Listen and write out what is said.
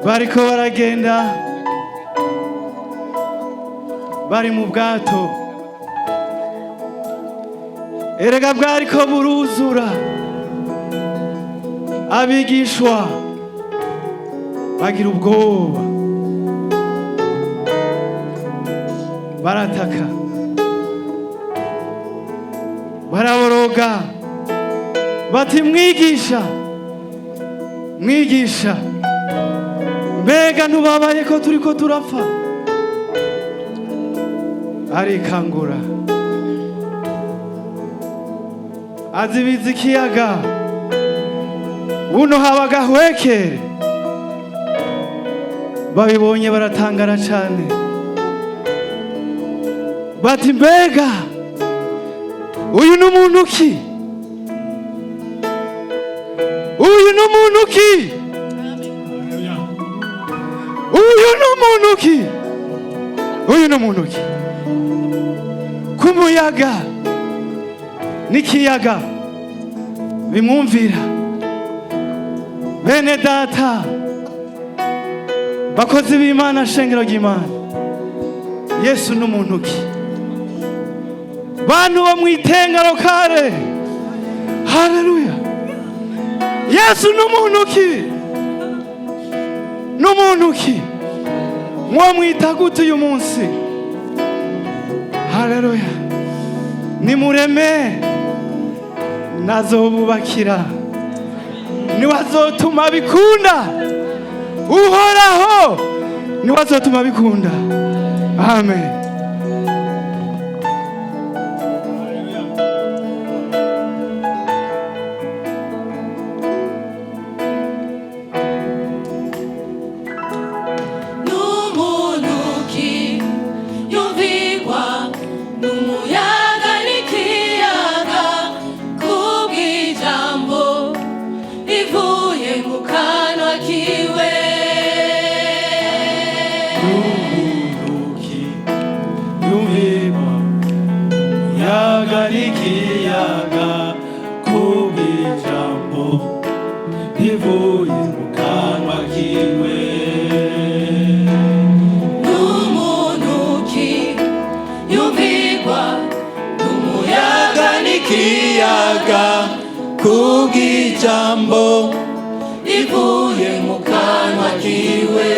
bariko baragenda bari mu bwato, erega bwariko buruzura, abigishwa bagira ubwoba, barataka, baraboroga bati mwigisha, mwigisha, mbega ntubabaye ko turiko turapfa? Arikangura azibiza ikiyaga, buno haba gahwekere. Babibonye baratangara cane, bati mbega uyu n'umuntu ki? Uyu n'umuntu ki? Uyu n'umuntu ki? Uyu n'umuntu ki? Kumuyaga n'ikiyaga bimwumvira. Bene data, bakozi b'Imana, shengero ry'Imana, Yesu n'umuntu ki? Bantu bo mw'i Tenga-local, haleluya. Yesu n'umuntu ki? N'umuntu ki? Mwamwita gute uyu munsi? Haleluya. Nimureme nazobubakira, niwe azotuma bikunda. Uhoraho niwe azotuma bikunda. Amen. Ikiyaga kubijambo ivuye mu kanwa kiwe. N'umuntu ki yumvigwa n'umuyaga n'ikiyaga kubw'ijambo ivuye mu kanwa kiwe.